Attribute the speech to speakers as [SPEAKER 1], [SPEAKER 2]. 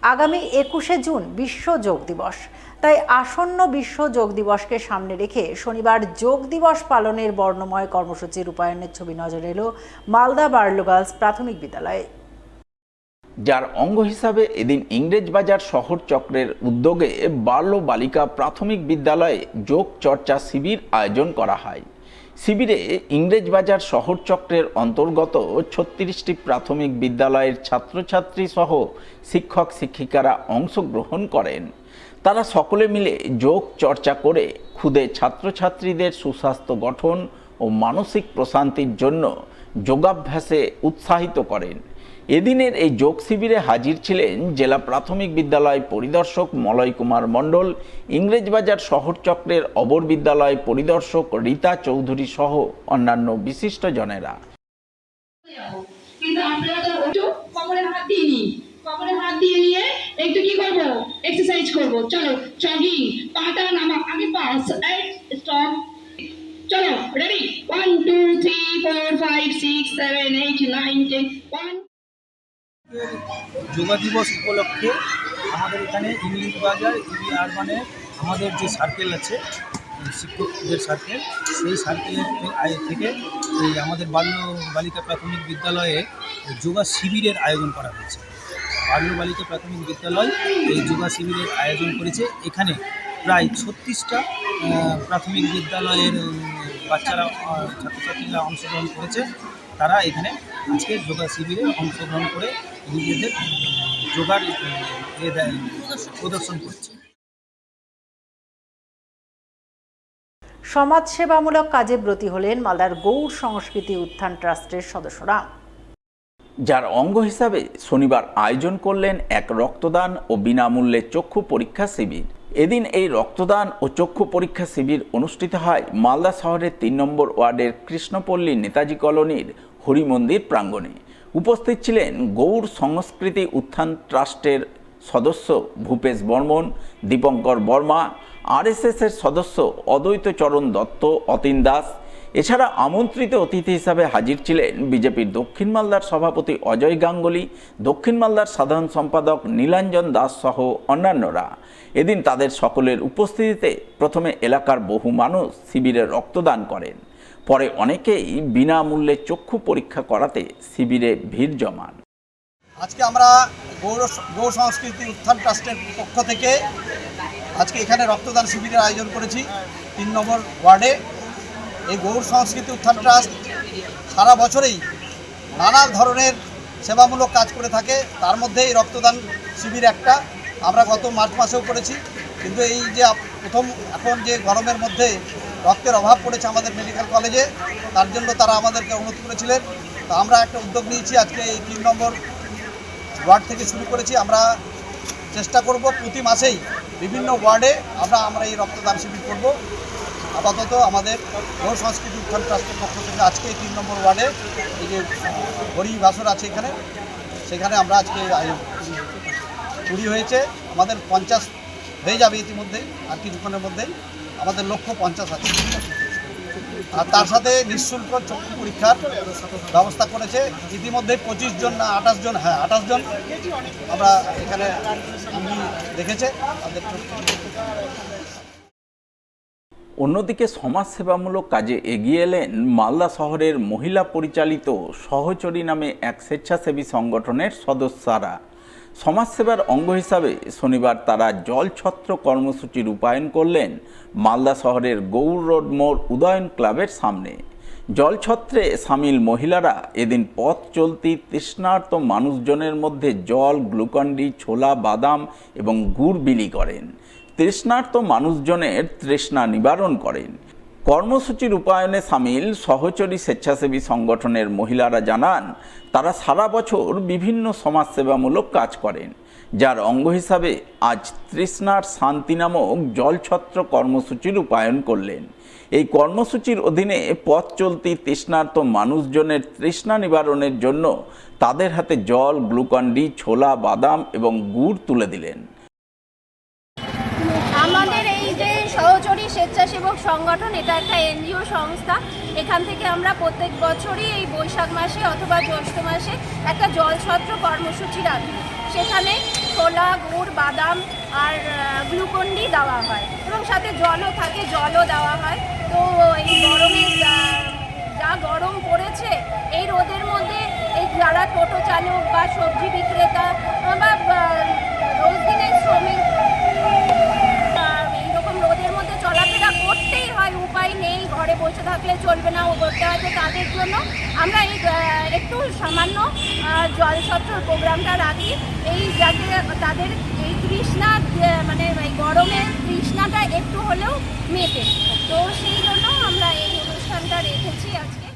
[SPEAKER 1] আগামী 21শে জুন বিশ্ব যোগ দিবস। তাই আসন্ন বিশ্ব যোগ দিবসকে সামনে রেখে শনিবার যোগ দিবস পালনের বর্ণময় কর্মসূচি রূপায়ণের ছবি নজরে এলো মালদা বার্লো গার্লস প্রাথমিক বিদ্যালয়ে।
[SPEAKER 2] যার অঙ্গ হিসাবে এদিন ইংরেজবাজার শহর চক্রের উদ্যোগে বার্লো বালিকা প্রাথমিক বিদ্যালয়ে যোগ চর্চা শিবির আয়োজন করা হয়। শিবিরে ইংরেজবাজার শহর চক্রের অন্তর্গত 36টি প্রাথমিক বিদ্যালয়ের ছাত্রছাত্রী সহ শিক্ষক শিক্ষিকারা অংশগ্রহণ করেন। তারা সকলে মিলে যোগ চর্চা করে ক্ষুদে ছাত্রছাত্রীদের সুস্বাস্থ্য গঠন ও মানসিক প্রশান্তির জন্য যোগাভ্যাসে উৎসাহিত করেন। এদিনের এই যোগ শিবিরে হাজির ছিলেন জেলা প্রাথমিক বিদ্যালয় পরিদর্শক মলয় কুমার মণ্ডল, ইংরেজবাজার শহর চক্রের অবর বিদ্যালয় পরিদর্শক রীতা চৌধুরী সহ অন্যান্য বিশিষ্টজনেরা।
[SPEAKER 3] কিন্তু আপনারা তো একটু কোমরে হাত দিয়ে নিই, কোমরে হাত দিয়ে নিয়ে একটু কি করব, এক্সারসাইজ করব। চলো জগিং, পাটা নামা, আগে পাস, স্টপ, চলো রেডি, 1 2 3 4 5 6 7 8 9 10 1।
[SPEAKER 4] যোগা দিবস উপলক্ষে আমাদের এখানে ইংরেজবাজার আরবানে আমাদের যে সার্কেল আছে, শিক্ষকদের সার্কেল, সেই সার্কেলের থেকে এই আমাদের বালিকা প্রাথমিক বিদ্যালয়ে যোগা শিবিরের আয়োজন করা হয়েছে। বালিকা প্রাথমিক বিদ্যালয় এই যোগা শিবিরের আয়োজন করেছে। এখানে প্রায় 36টা প্রাথমিক বিদ্যালয়ের বাচ্চারা, ছাত্রছাত্রীরা অংশগ্রহণ করেছে। তারা এখানে আজকে যোগা শিবিরে অংশগ্রহণ করে নিজেদের যোগার প্রদর্শন করছে।
[SPEAKER 1] সমাজসেবামূলক কাজে ব্রতী হলেন মালদার গৌড় সংস্কৃতি উত্থান ট্রাস্টের সদস্যরা।
[SPEAKER 2] যার অঙ্গ হিসাবে শনিবার আয়োজন করলেন এক রক্তদান ও বিনামূল্যে চক্ষু পরীক্ষা শিবির। এদিন এই রক্তদান ও চক্ষু পরীক্ষা শিবির অনুষ্ঠিত হয় মালদা শহরের 3 নম্বর ওয়ার্ডের কৃষ্ণপল্লী নেতাজি কলোনির হরিমন্দির প্রাঙ্গণে। উপস্থিত ছিলেন গৌড় সংস্কৃতি উত্থান ট্রাস্টের সদস্য ভূপেশ বর্মন, দীপঙ্কর বর্মা, আরএসএসের সদস্য অদ্বৈত চরণ দত্ত, অতীন দাস। এছাড়া আমন্ত্রিত অতিথি হিসাবে হাজির ছিলেন বিজেপির দক্ষিণ মালদার সভাপতি অজয় গাঙ্গুলি, দক্ষিণ মালদার সাধারণ সম্পাদক নীলাঞ্জন দাস সহ অন্যান্যরা। এদিন তাদের সকলের উপস্থিতিতে প্রথমে এলাকার বহু মানুষ শিবিরে রক্তদান করেন। পরে অনেকেই বিনামূল্যে চক্ষু পরীক্ষা করাতে শিবিরে ভিড় জমান।
[SPEAKER 4] আজকে আমরা গৌড় সংস্কৃতি উত্থান ট্রাস্টের পক্ষ থেকে আজকে এখানে রক্তদান শিবিরের আয়োজন করেছি 3 নম্বর ওয়ার্ডে। এই গৌড় সংস্কৃতি উত্থান ট্রাস্ট সারা বছরেই নানা ধরনের সেবামূলক কাজ করে থাকে। তার মধ্যে এই রক্তদান শিবির একটা। আমরা গত মার্চ মাসেও করেছি, কিন্তু এই যে এখন যে গরমের মধ্যে রক্তের অভাব পড়েছে আমাদের মেডিকেল কলেজে, তার জন্য তারা আমাদেরকে অনুরোধ করেছিলেন। তো আমরা একটা উদ্যোগ নিয়েছি, আজকে এই 3 নম্বর ওয়ার্ড থেকে শুরু করেছি। আমরা চেষ্টা করব প্রতি মাসেই বিভিন্ন ওয়ার্ডে আমরা এই রক্তদান শিবির করব। আপাতত আমাদের গৌড় সংস্কৃতি উত্থান ট্রাস্টের পক্ষ থেকে আজকে 3 নম্বর ওয়ার্ডে এই যে হরি বাসর আছে এখানে, সেখানে আমরা আজকে কুড়ি হয়েছে, আমাদের 50 হয়ে যাবে ইতিমধ্যেই, আর কিছুক্ষণের মধ্যেই আমাদের লক্ষ্য 50 আছে। আর তার সাথে নিঃশুল্ক চক্ষু পরীক্ষার ব্যবস্থা করেছে। ইতিমধ্যে 25 জন না 28 জন, 28 জন আমরা এখানে দেখেছে।
[SPEAKER 2] অন্যদিকে সমাজসেবামূলক কাজে এগিয়ে এলেন মালদা শহরের মহিলা পরিচালিত সহচরী নামে এক স্বেচ্ছাসেবী সংগঠনের সদস্যরা। সমাজসেবার অঙ্গ হিসাবে শনিবার তারা জলছত্র কর্মসূচি রূপায়ণ করলেন মালদা শহরের গৌড় রোড মোড় উদয়ন ক্লাবের সামনে। জলছত্রে সামিল মহিলারা এদিন পথ চলতি তৃষ্ণার্ত মানুষজনের মধ্যে জল, গ্লুকন্ডি, ছোলা, বাদাম এবং গুড় বিলি করেন। তৃষ্ণার্ত মানুষজনের তৃষ্ণা নিবারণ করেন। কর্মসূচি রূপায়ণে সামিল সহচরী স্বেচ্ছাসেবী সংগঠনের মহিলারা জানান, তারা সারা বছর বিভিন্ন সমাজসেবামূলক কাজ করেন, যার অঙ্গ হিসাবে আজ তৃষ্ণার শান্তি নামক জলছত্র কর্মসূচি রূপায়ণ করলেন। এই কর্মসূচির অধীনে পথ চলতি তৃষ্ণার্ত মানুষজনের তৃষ্ণা নিবারণের জন্য তাদের হাতে জল, গ্লুকন্ডি, ছোলা, বাদাম এবং গুড় তুলে দিলেন।
[SPEAKER 5] আমাদের এই যে সহচরী স্বেচ্ছাসেবক সংগঠন, এটা একটা এনজিও সংস্থা। এখান থেকে আমরা প্রত্যেক বছরই এই বৈশাখ মাসে অথবা জ্যৈষ্ঠ মাসে একটা জলছত্র কর্মসূচি রাখি। সেখানে ছোলা, গুড়, বাদাম আর গ্লুকন্ডি দেওয়া হয় এবং সাথে জলও থাকে, জলও দেওয়া হয়। তো এই গরমে যা গরম পড়েছে, এই রোদের মধ্যে এই যারা টোটো চালক বা সবজি বিক্রেতা বা রোজ দিনের শ্রমিক এইরকম রোদের মধ্যে চলাফেরা করতেই হয়, উপায় নেই, ঘরে বসে থাকলে চলবে না, ও করতে হয়। তো তাদের জন্য আমরা এই একটু সামান্য জলসত্রর প্রোগ্রামটা রাখি, এই যাতে তাদের এই তৃষ্ণা মানে এই গরমের তৃষ্ণাটা একটু হলেও মেটে। তো সেই জন্য আমরা এই অনুষ্ঠানটা রেখেছি আজকে।